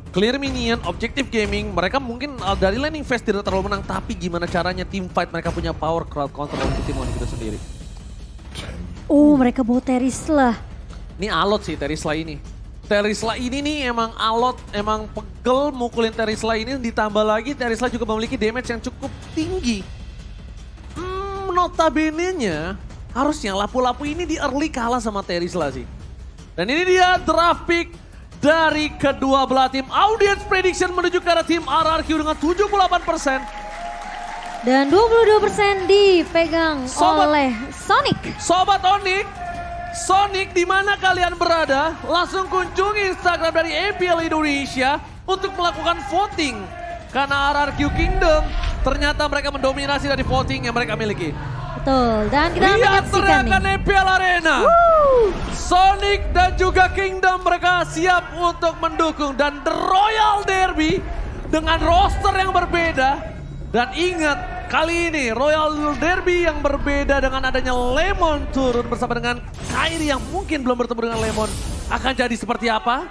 Clear minion, objective gaming, mereka mungkin dari laning phase tidak terlalu menang, tapi gimana caranya team fight mereka punya power crowd control untuk tim Onyx itu sendiri. Oh, mereka bawa Terisla. Ini alot sih Terisla ini. Terisla ini nih emang alot, emang pegel mukulin Terisla ini, ditambah lagi Terisla juga memiliki damage yang cukup tinggi. Notabene-nya harusnya lapu-lapu ini di early kalah sama Terisla sih. Dan ini dia draft pick dari kedua belah tim. Audience prediction menuju ke arah tim RRQ dengan 78%. Dan 22% dipegang oleh Sonic. Sobat Onyx, Sonic di mana kalian berada? Langsung kunjungi Instagram dari EPL Indonesia untuk melakukan voting. Karena RRQ Kingdom ternyata mereka mendominasi dari voting yang mereka miliki. Betul, dan kita akan Lihat menyaksikan teriakan nih. EPL Arena. Sonic dan juga Kingdom mereka siap untuk mendukung. Dan The Royal Derby dengan roster yang berbeda. Dan ingat, kali ini Royal Derby yang berbeda dengan adanya Lemon turun bersama dengan Kairi yang mungkin belum bertemu dengan Lemon. Akan jadi seperti apa?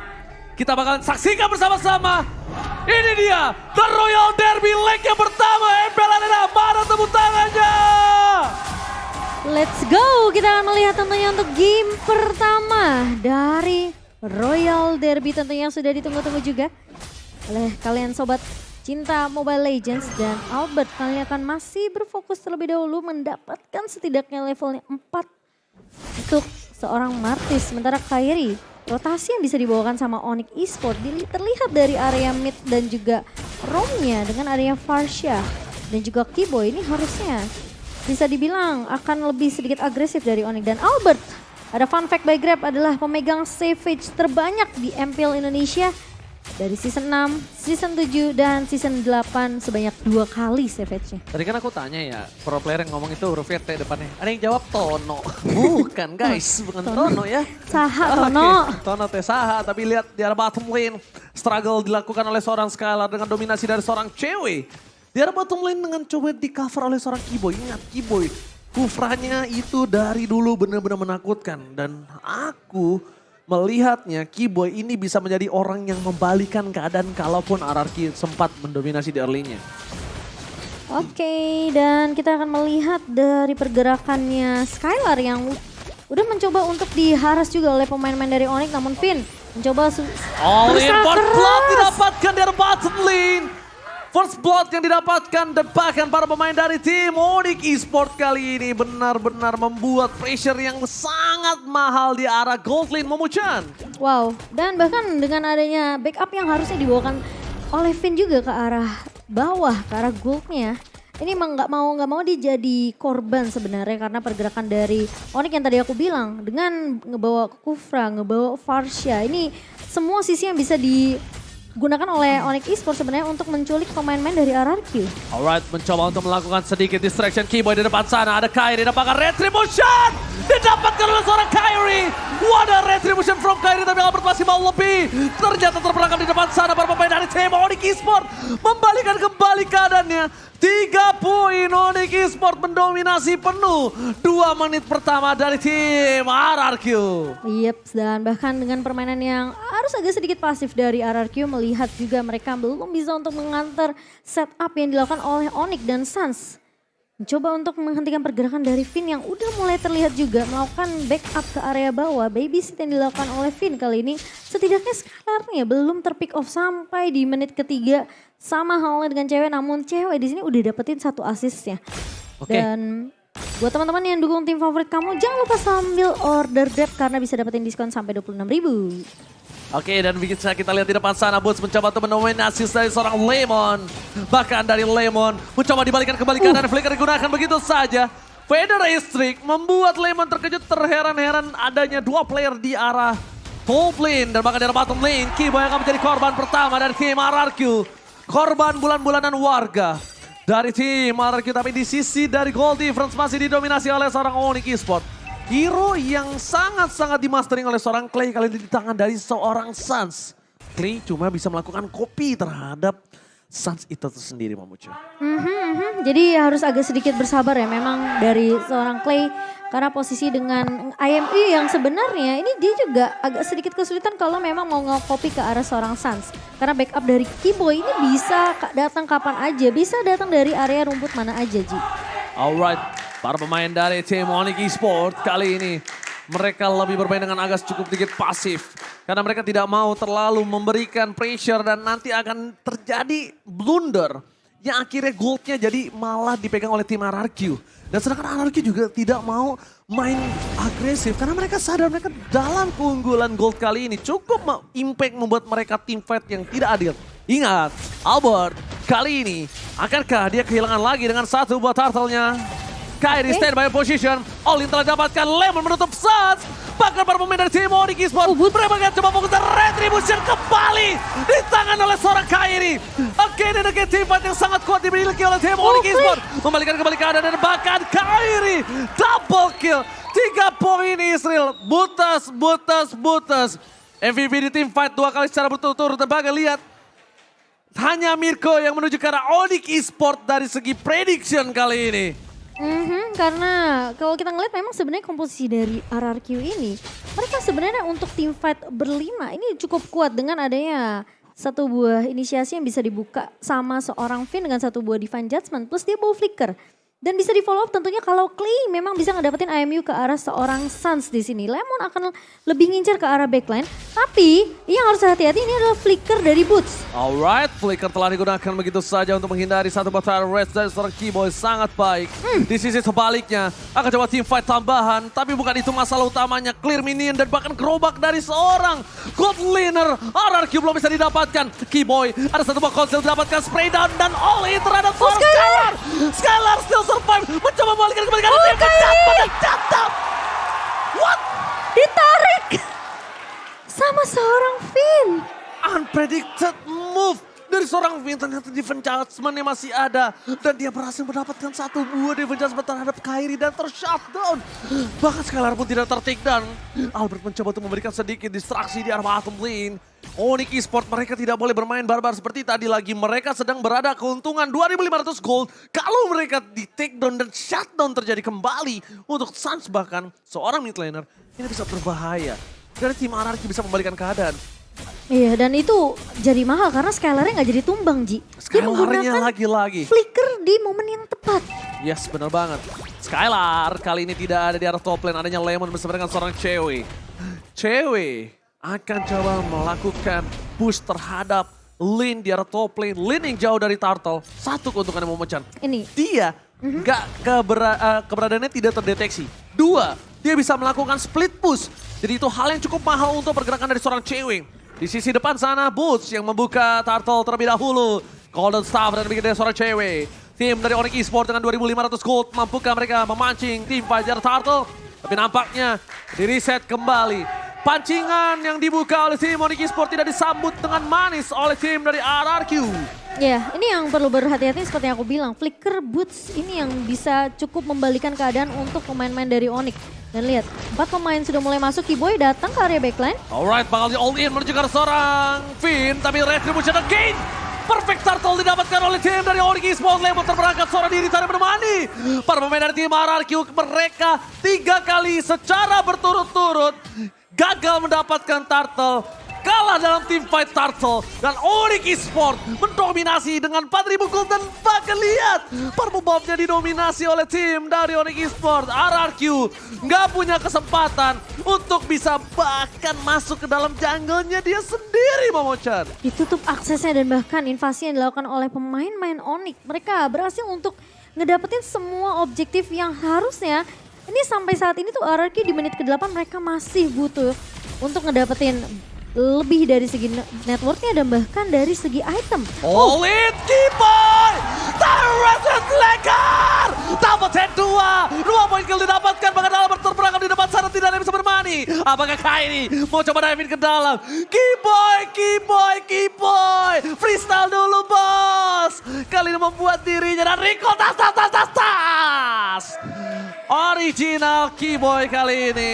Kita bakalan saksikan bersama-sama. Ini dia, The Royal Derby leg yang pertama EPL Arena. Mana tepuk tangannya? Let's go, kita akan melihat tentunya untuk game pertama dari Royal Derby tentunya yang sudah ditunggu-tunggu juga oleh kalian sobat cinta Mobile Legends. Dan Albert kalian akan masih berfokus terlebih dahulu mendapatkan setidaknya levelnya 4 untuk seorang Martis. Sementara Kairi, rotasi yang bisa dibawakan sama Onyx Esports terlihat dari area mid dan juga roamnya dengan area Farsha dan juga Keyboy ini harusnya bisa dibilang akan lebih sedikit agresif dari Onyx. Dan Albert, ada fun fact by Grab, adalah pemegang Savage terbanyak di MPL Indonesia dari season 6, season 7, dan season 8 sebanyak 2 kali Savage-nya. Tadi kan aku tanya ya, pro player yang ngomong itu hurufnya T depannya. Ada yang jawab Tono. Bukan guys, bukan Tono ya. Saha Tono. Oke, Tono T Saha, tapi lihat di arah bottom lane. Struggle dilakukan oleh seorang Skylar dengan dominasi dari seorang cewek. Di arah bottom lane dengan coba di cover oleh seorang Keyboy. Ingat Keyboy, kufranya itu dari dulu benar-benar menakutkan. Dan aku melihatnya Keyboy ini bisa menjadi orang yang membalikan keadaan kalaupun RRQ sempat mendominasi di early-nya. Oke, dan kita akan melihat dari pergerakannya Skylar yang udah mencoba untuk diharas juga oleh pemain-pemain dari Onyx, namun Finn mencoba All in berusaha first keras. blood didapatkan dari bottom lane. First blood yang didapatkan dan bahkan para pemain dari tim Onyx Esports kali ini benar-benar membuat pressure yang sangat mahal di arah gold lane Momo-chan. Wow, dan bahkan dengan adanya backup yang harusnya dibawakan oleh Finn juga ke arah bawah, ke arah goldnya. Ini emang nggak mau dia jadi korban sebenarnya karena pergerakan dari Onyx yang tadi aku bilang dengan ngebawa Kufra, ngebawa Farsha. Ini semua sisi yang bisa digunakan oleh Onyx Esports sebenarnya untuk menculik pemain-pemain dari RRQ. Alright, mencoba untuk melakukan sedikit distraction. Keyboy di depan sana, ada Kairi, dapatkan Retribution! Didapatkan oleh seorang Kairi! Wadah Retribution from Kairi, tapi Albert masih mau lebih. Ternyata terperangkap di depan sana para pemain dari tim Onyx Esports. Membalikan kembali keadaannya. 3 poin Onyx Esports mendominasi penuh 2 menit pertama dari tim RRQ. Yep, dan bahkan dengan permainan yang harus agak sedikit pasif dari RRQ, melihat juga mereka belum bisa untuk mengantar setup yang dilakukan oleh Onyx dan Suns. Mencoba untuk menghentikan pergerakan dari Finn yang udah mulai terlihat juga melakukan backup ke area bawah. Babysit yang dilakukan oleh Finn kali ini setidaknya Skylarnya belum terpick off sampai di menit ketiga. Sama halnya dengan cewek, namun cewek di sini udah dapetin 1 assistnya. Oke. Dan buat teman-teman yang dukung tim favorit kamu, jangan lupa sambil order Grab karena bisa dapetin diskon sampai 26.000. Oke, dan bisa kita lihat di depan sana Boots mencoba untuk mendominasi dari seorang Lemon. Bahkan dari Lemon mencoba dibalikan kembali kanan, flicker digunakan begitu saja. Feather Streak membuat Lemon terkejut, terheran-heran adanya 2 player di arah top lane. Dan bahkan di arah bottom lane, Keyboy akan menjadi korban pertama dari tim RRQ. Korban bulan-bulanan warga dari tim RRQ, tapi di sisi dari goal difference masih didominasi oleh seorang Onyx Esports. Hero yang sangat-sangat dimastering oleh seorang Clay kali ini di tangan dari seorang Suns. Clay cuma bisa melakukan copy terhadap Suns itu sendiri Mamucu. Jadi harus agak sedikit bersabar ya memang dari seorang Clay. Karena posisi dengan IMU yang sebenarnya ini dia juga agak sedikit kesulitan kalau memang mau nge-copy ke arah seorang Suns. Karena backup dari Kiboy ini bisa datang kapan aja, bisa datang dari area rumput mana aja Ji. Alright, para pemain dari tim Onyx Esports kali ini mereka lebih bermain dengan agak cukup sedikit pasif. Karena mereka tidak mau terlalu memberikan pressure dan nanti akan terjadi blunder. Yang akhirnya goldnya jadi malah dipegang oleh tim RRQ. Dan sedangkan RRQ juga tidak mau main agresif. Karena mereka sadar mereka dalam keunggulan gold kali ini cukup impact membuat mereka team fight yang tidak adil. Ingat, Albert kali ini akankah dia kehilangan lagi dengan satu buah turtle-nya? Kairi standby position, Olin telah dapatkan, Lemon menutup Suns. Bahkan para pemain dari tim Onyx Esports mereka coba fokus dan retribution kembali di tangan oleh seorang Kairi. Again and again team fight yang sangat kuat dimiliki oleh tim Onyx Esports. Membalikan kembali keadaan dan bahkan Kairi double kill. 3 poin Israel, butas. MVP di team fight 2 kali secara berturut-turut. Dan bahkan lihat, hanya Mirko yang menuju ke arah Onyx Esports dari segi prediction kali ini. Karena kalau kita ngeliat memang sebenarnya komposisi dari RRQ ini, mereka sebenarnya untuk tim fight berlima ini cukup kuat dengan adanya satu buah inisiasi yang bisa dibuka sama seorang Finn dengan satu buah Divine Judgment plus dia bawa flicker. Dan bisa di follow up tentunya kalau Clay memang bisa ngedapetin IMU ke arah seorang Suns di sini. Lemon akan lebih ngincar ke arah backline. Tapi yang harus hati-hati ini adalah flicker dari Boots. Alright, flicker telah digunakan begitu saja untuk menghindari satu batal rest dari seorang Kiboy sangat baik. Di sisi sebaliknya akan coba team fight tambahan. Tapi bukan itu masalah utamanya. Clear minion dan bahkan gerobak dari seorang God Laner. RRQ belum bisa didapatkan. Kiboy ada satu buah konsel didapatkan spray down dan all in terhadap seorang Skylar. Skylar still survive, mencoba membalikan kembali ke jatuh. What? Ditarik sama seorang Finn. Unpredicted move dari seorang Finn. Ternyata Divine Judgment-nya masih ada. Dan dia berhasil mendapatkan satu buah Divine Judgment terhadap Kairi dan tershutdown. Bahkan Skylar pun tidak ter-take down. Albert mencoba untuk memberikan sedikit distraksi di arah bottom lane. Onyx Esports mereka tidak boleh bermain barbar seperti tadi lagi. Mereka sedang berada keuntungan 2.500 gold. Kalau mereka di take down dan shutdown terjadi kembali untuk Suns bahkan seorang mid laner ini bisa berbahaya. Dari tim RRQ bisa membalikan keadaan. Iya dan itu jadi mahal karena Skylar-nya gak jadi tumbang Ji. Dia Skylar-nya lagi-lagi. flicker di momen yang tepat. Yes benar banget. Skylar kali ini tidak ada di arah top lane. Adanya Lemon bersama dengan seorang cewek. Cewek akan coba melakukan push terhadap lane di arah top lane. Lane yang jauh dari Turtle. Satu keuntungan yang memecah. Ini. Dia keberadaannya tidak terdeteksi. 2, dia bisa melakukan split push. Jadi itu hal yang cukup mahal untuk pergerakan dari seorang cewek. Di sisi depan sana Boots yang membuka Turtle terlebih dahulu. Golden Staff dan bikin dari seorang cewek. Tim dari Onyx Esports dengan 2.500 gold. Mampukah mereka memancing tim Fajar Turtle? Tapi nampaknya di reset kembali. Pancingan yang dibuka oleh tim Onyx Esports tidak disambut dengan manis oleh tim dari RRQ. Ya, ini yang perlu berhati-hati seperti yang aku bilang. Flicker Boots ini yang bisa cukup membalikan keadaan untuk pemain-pemain dari Onyx. Dan lihat, 4 pemain sudah mulai masuk. Kiboy datang ke area backline. Alright, bakal di all in menuju ke seorang Finn. Tapi retribution again. Perfect turtle didapatkan oleh tim dari Onyx Esports. Lemon terberangkat seorang diri tadi menemani. Para pemain dari tim RRQ mereka 3 kali secara berturut-turut gagal mendapatkan turtle. Kalah dalam tim fight Turtle dan Onyx Esports mendominasi dengan 4.000 gold dan bahkan lihat perbobnya didominasi oleh tim dari Onyx Esports. RRQ nggak punya kesempatan untuk bisa bahkan masuk ke dalam jungle-nya dia sendiri Momochan. Ditutup aksesnya dan bahkan invasi yang dilakukan oleh pemain-pemain Onyx. Mereka berhasil untuk ngedapetin semua objektif yang harusnya ini sampai saat ini tuh RRQ di menit ke-8 mereka masih butuh untuk ngedapetin lebih dari segi networknya dan bahkan dari segi item. All in Kiboy! Terreset Lekar! Double 10-2! 2 poin kill didapatkan bahkan Albert terperangkap di depan sana tidak ada yang bisa bermani. Apakah Kairi mau coba diving ke dalam? Kiboy! Freestyle dulu bos! Kali ini membuat dirinya dan Rico tas! Original Kiboy kali ini.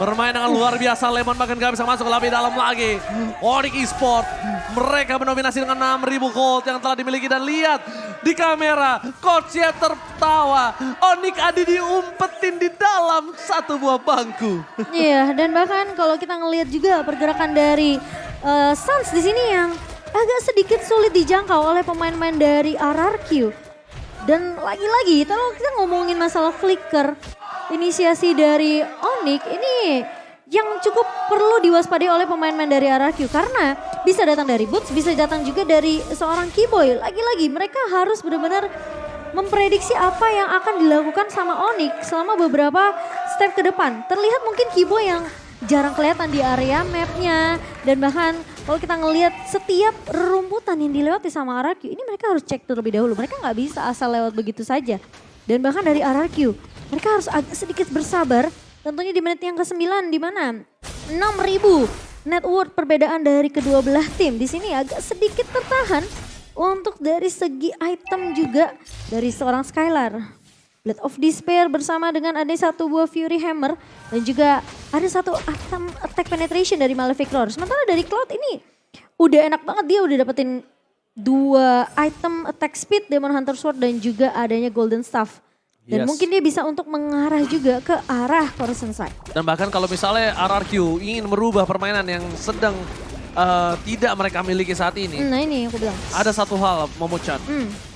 Bermain dengan luar biasa, Lemon bahkan gak bisa masuk lebih dalam lagi. Onyx Esport, mereka mendominasi dengan 6.000 gold yang telah dimiliki. Dan lihat di kamera, coachnya tertawa. Onyx Adi diumpetin di dalam satu buah bangku. Iya, dan bahkan kalau kita ngelihat juga pergerakan dari Suns di sini yang agak sedikit sulit dijangkau oleh pemain-pemain dari RRQ. Dan lagi-lagi kalau kita ngomongin masalah flicker, inisiasi dari Onyx ini yang cukup perlu diwaspadai oleh pemain-pemain dari RRQ. Karena bisa datang dari Boots, bisa datang juga dari seorang Keyboy. Lagi-lagi mereka harus benar-benar memprediksi apa yang akan dilakukan sama Onyx selama beberapa step ke depan. Terlihat mungkin Keyboy yang jarang kelihatan di area mapnya. Dan bahkan kalau kita ngelihat setiap rumputan yang dilewati sama RRQ, ini mereka harus cek terlebih dahulu. Mereka nggak bisa asal lewat begitu saja. Dan bahkan dari RRQ, mereka harus agak sedikit bersabar. Tentunya di menit yang ke-9 di mana 6.000 net worth perbedaan dari kedua belah tim. Di sini agak sedikit tertahan untuk dari segi item juga dari seorang Skylar. Blade of Despair bersama dengan ada satu buah Fury Hammer dan juga ada satu item attack penetration dari Malefic Roar. Sementara dari Cloud ini udah enak banget, dia udah dapetin 2 item attack speed, Demon Hunter Sword dan juga adanya Golden Staff. Dan mungkin dia bisa untuk mengarah juga ke arah Horizon Side. Dan bahkan kalau misalnya RRQ ingin merubah permainan yang sedang tidak mereka miliki saat ini. Nah ini yang aku bilang. Ada satu hal, Momo-chan.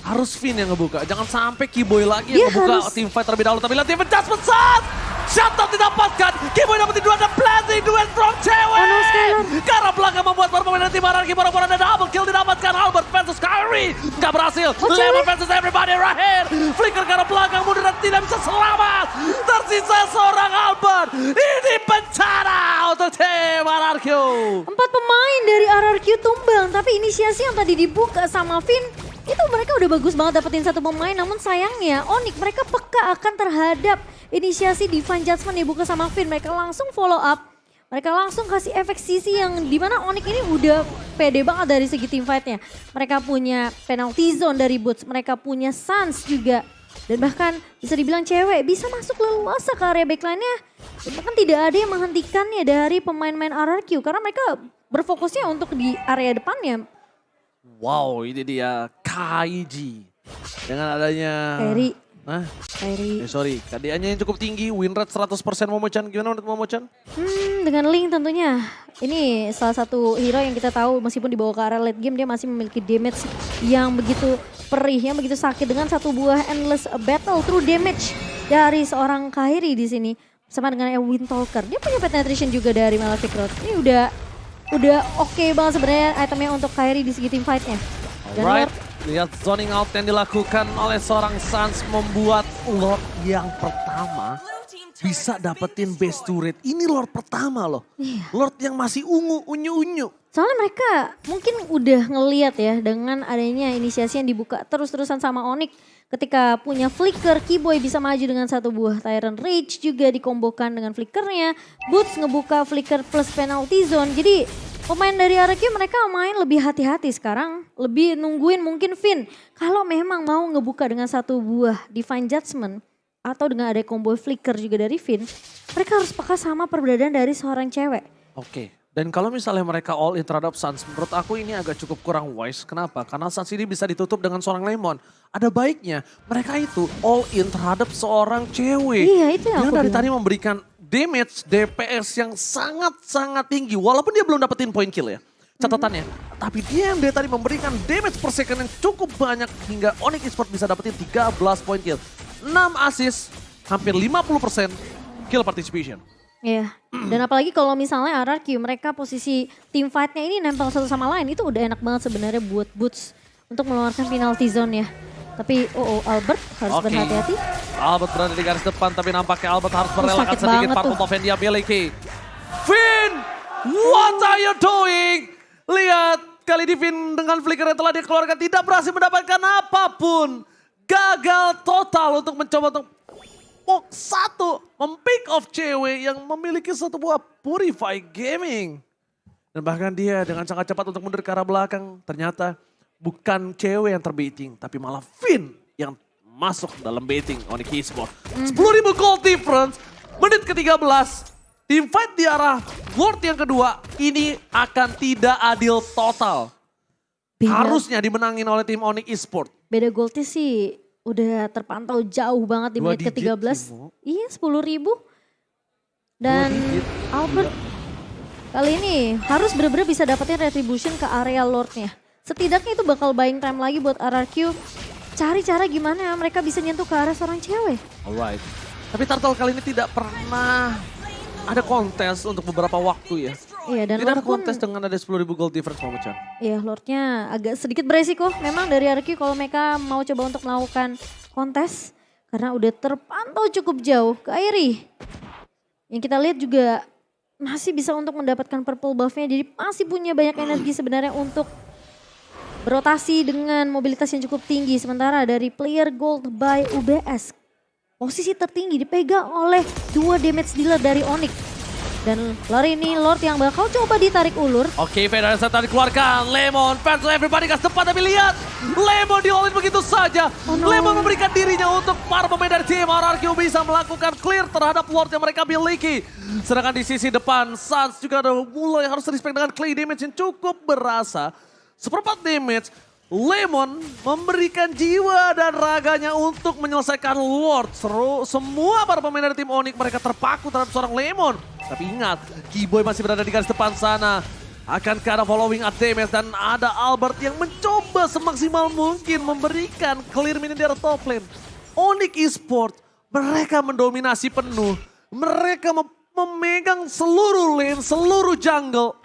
Harus Finn yang ngebuka. Jangan sampai Keyboy lagi yang ngebuka team fight terlebih dahulu. Tapi lihat tim adjust pesat. Shutdown didapatkan. Keyboy dapetin 2 dan planting. Duet from cewek. Oh no, Skylar. Karena belakang membuat permainan tim RRQ. Baru-baru ada double kill didapatkan. Albert versus Kyrie. Gak berhasil. Lemon versus everybody right here. Flicker karena belakang mundur dan tidak bisa selamat. Tersisa seorang Albert. Ini bencana untuk tim RRQ. 4 pemain dari RRQ tumbang, tapi inisiasi yang tadi dibuka sama Finn, itu mereka udah bagus banget dapetin satu pemain. Namun sayangnya Onyx mereka peka akan terhadap inisiasi Divine Judgment dibuka sama Finn. Mereka langsung follow up, mereka langsung kasih efek sisi yang dimana Onyx ini udah pede banget dari segi team fightnya. Mereka punya penalty zone dari Boots, mereka punya Suns juga. Dan bahkan bisa dibilang cewek bisa masuk leluasa ke area backline-nya. Dan bahkan tidak ada yang menghentikannya dari pemain-pemain RRQ karena mereka berfokusnya untuk di area depannya. Wow, ini dia Kaiji. Dengan adanya... Kyrie. Sorry, KDA-nya yang cukup tinggi, win rate 100% Momo-chan. Gimana menurut Momo-chan? Dengan Link tentunya. Ini salah satu hero yang kita tahu meskipun dibawa ke area late game dia masih memiliki damage yang begitu perih, yang begitu sakit dengan satu buah endless battle true damage dari seorang Kyrie di sini. Sama dengan Wind Talker. Dia punya penetration juga dari Malefic Road. Ini udah oke banget sebenarnya itemnya untuk Kyrie di segi team fight-nya. Alright, lihat zoning out yang dilakukan oleh seorang Suns membuat Lord yang pertama bisa dapetin base turret. Ini Lord pertama loh. Lord yang masih unyu-unyu. Soalnya mereka mungkin udah ngeliat ya dengan adanya inisiasi yang dibuka terus-terusan sama Onyx. Ketika punya flicker, Keyboy bisa maju dengan satu buah Tyrant Rage juga dikombokan dengan flickernya. Boots ngebuka flicker plus penalty zone. Jadi pemain dari RRQ mereka main lebih hati-hati sekarang. Lebih nungguin mungkin Finn. Kalau memang mau ngebuka dengan satu buah Divine Judgment. Atau dengan ada combo flicker juga dari Finn. Mereka harus peka sama perbedaan dari seorang cewek. Oke. Dan kalau misalnya mereka all in terhadap Suns, menurut aku ini agak cukup kurang wise. Kenapa? Karena Suns ini bisa ditutup dengan seorang Lemon. Ada baiknya mereka itu all in terhadap seorang cewek. Iya, itu yang aku dari bilang. tadi memberikan damage DPS yang sangat-sangat tinggi. Walaupun dia belum dapetin point kill ya catatannya. Tapi dia yang dari tadi memberikan damage per second yang cukup banyak hingga Onyx Esport bisa dapetin 13 point kill. 6 assist, hampir 50% kill participation. Iya, dan apalagi kalau misalnya RRQ mereka posisi team fight-nya ini nempel satu sama lain itu udah enak banget sebenarnya buat Boots untuk mengeluarkan penalty zone ya. Tapi Albert harus berhati-hati. Albert berada di garis depan tapi nampaknya Albert harus merelakan sedikit part of yang dia miliki. Finn, what are you doing? Lihat, kali ini Finn dengan flicker yang telah dikeluarkan tidak berhasil mendapatkan apapun. Gagal total untuk mencoba untuk satu mempick off cewek yang memiliki satu buah Purify Gaming. Dan bahkan dia dengan sangat cepat untuk mundur ke arah belakang. Ternyata bukan cewek yang terbaiting, tapi malah Finn yang masuk dalam baiting Onyx Esport. 10.000 gold difference, menit ke-13. Team fight di arah Lord yang kedua ini akan tidak adil total. Harusnya dimenangin oleh tim Onyx Esports. Beda goldnya sih udah terpantau jauh banget di Dua menit digit, ke-13. Timo. Iya 10.000. Dan digit. Albert kali ini harus bener-bener bisa dapetin retribution ke area Lordnya. Setidaknya itu bakal buying time lagi buat RRQ. Cari cara gimana mereka bisa nyentuh ke arah seorang cewek. Alright. Tapi Turtle kali ini tidak pernah ada kontes untuk beberapa waktu ya. Iya dan Tidak ada Lord pun, kontes dengan ada 10.000 gold difference Momo-chan. iya Lordnya agak sedikit beresiko memang dari RRQ kalau mereka mau coba untuk melakukan kontes. Karena udah terpantau cukup jauh ke Airi. Yang kita lihat juga masih bisa untuk mendapatkan purple buff-nya. Jadi masih punya banyak energi sebenarnya untuk berotasi dengan mobilitas yang cukup tinggi. Sementara dari player gold by UBS. Posisi tertinggi dipegang oleh 2 damage dealer dari Onyx. Dan lari ini Lord yang bakal coba ditarik ulur. Oke, Federer setan dikeluarkan. Lemon, versus everybody gas tepat tapi lihat. Lemon di-all-in begitu saja. Oh no. Lemon memberikan dirinya untuk para pemain dari tim RRQ bisa melakukan clear terhadap Lord yang mereka miliki. Sedangkan di sisi depan, Suns juga ada mulai harus respect dengan clay damage yang cukup berasa. Seperempat damage, Lemon memberikan jiwa dan raganya untuk menyelesaikan Lord. Semua para pemain dari tim Onyx mereka terpaku terhadap seorang Lemon. Tapi ingat, Keyboy masih berada di garis depan sana. Akankah ada following up damage dan ada Albert yang mencoba semaksimal mungkin memberikan clear minion di arah top lane. Onyx Esports, mereka mendominasi penuh. Mereka memegang seluruh lane, seluruh jungle.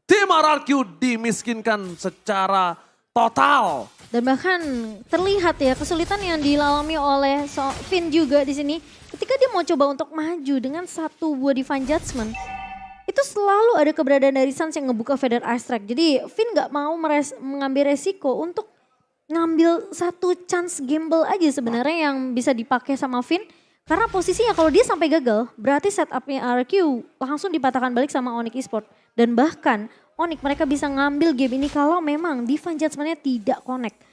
Tim RRQ dimiskinkan secara total. Dan bahkan terlihat ya kesulitan yang dilalami oleh Finn juga di sini. Ketika dia mau coba untuk maju dengan satu buah Divine Judgment. Itu selalu ada keberadaan dari Suns yang ngebuka Feather Ice Strike. Jadi Finn gak mau mengambil resiko untuk ngambil satu chance gamble aja sebenarnya yang bisa dipakai sama Finn. Karena posisinya kalau dia sampai gagal berarti setupnya RRQ langsung dipatahkan balik sama Onyx Esports. Dan bahkan Onyx mereka bisa ngambil game ini kalau memang Divine Judgment-nya tidak connect.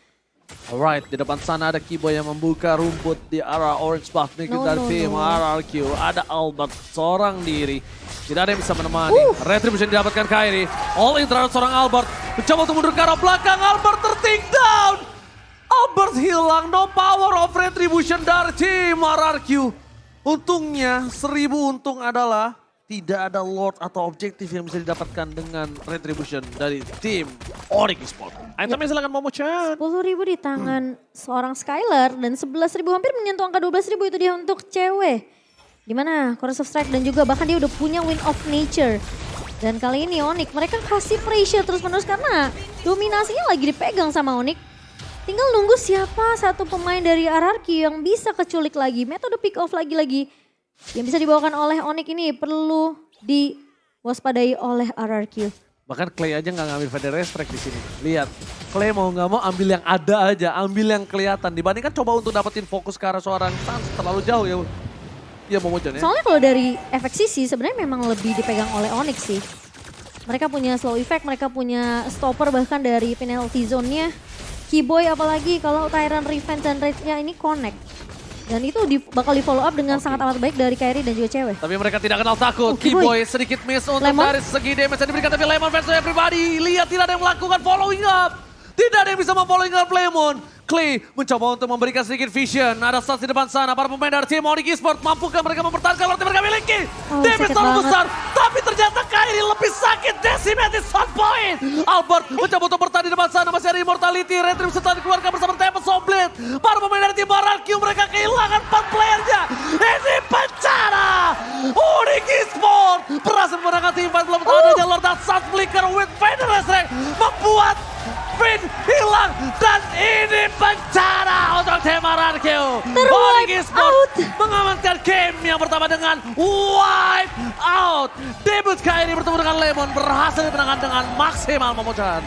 Alright, di depan sana ada Keyboy yang membuka rumput di arah orange buff dari tim RRQ. Ada Albert seorang diri. Tidak ada yang bisa menemani. Retribution didapatkan Kairi. All in terhadap seorang Albert. Mencoba untuk mundur ke arah belakang. Albert terting down. Albert hilang. No power of Retribution dari tim RRQ. Untungnya 1000 untung adalah tidak ada Lord atau objektif yang bisa didapatkan dengan Retribution dari tim Onyx Esports. Itemnya silakan Momo-chan. 10.000 di tangan seorang Skylar dan 11.000 hampir menyentuh angka 12.000 itu dia untuk cewek. Dimana Corrosive Strike dan juga bahkan dia udah punya Wind of Nature. Dan kali ini Onyx mereka kasih pressure terus menerus karena dominasinya lagi dipegang sama Onyx. Tinggal nunggu siapa satu pemain dari RRQ yang bisa keculik lagi. Metode pick off lagi-lagi yang bisa dibawakan oleh Onyx ini perlu diwaspadai oleh RRQ. Bahkan Clay aja nggak ngambil Feather Strike di sini. Lihat, Clay mau nggak mau ambil yang ada aja, ambil yang kelihatan. Dibandingkan coba untuk dapetin fokus ke arah seorang Suns terlalu jauh ya. Iya Momo-chan ya. Soalnya kalau dari efek sisi sebenarnya memang lebih dipegang oleh Onyx sih. Mereka punya slow effect, mereka punya stopper bahkan dari penalty zone-nya. Keyboy apalagi kalau Tyrant Revenge dan Rage-nya ini connect. Dan itu bakal di follow up dengan sangat amat baik dari Kairi dan juga cewek. Tapi mereka tidak kenal takut. Keyboy Keyboy sedikit miss untuk Lemon. dari segi damage yang diberikan. Tapi Lemon versus everybody. Lihat tidak ada yang melakukan following up. Tidak ada yang bisa memfollowing up Lemon. Clay mencoba untuk memberikan sedikit vision. Ada Suns di depan sana. Para pemain dari tim Onyx Esports. Mampukah mereka mempertahankan berarti mereka miliki. Damage terlalu besar. Tapi ternyata Kairi lebih sakit. Decimated shot point. Albert mencoba untuk bertahan di depan sana. Masih ada Immortality. Retribution setelah dikeluarkan bersama Tempest Somblit. Para pemain dari tim RRQ mereka kehilangan 4 playernya. Ini bencana. Onyx Esports berhasil memenangkan tim fight belum adanya Lord dan Suns Flicker with Feather Strike membuat Finn hilang dan ini bencana untuk tim RRQ. Onyx Esports mengamankan game yang pertama dengan wipe out. Debut Kairi bertemu dengan Lemon berhasil dimenangkan dengan maksimal Momo-chan.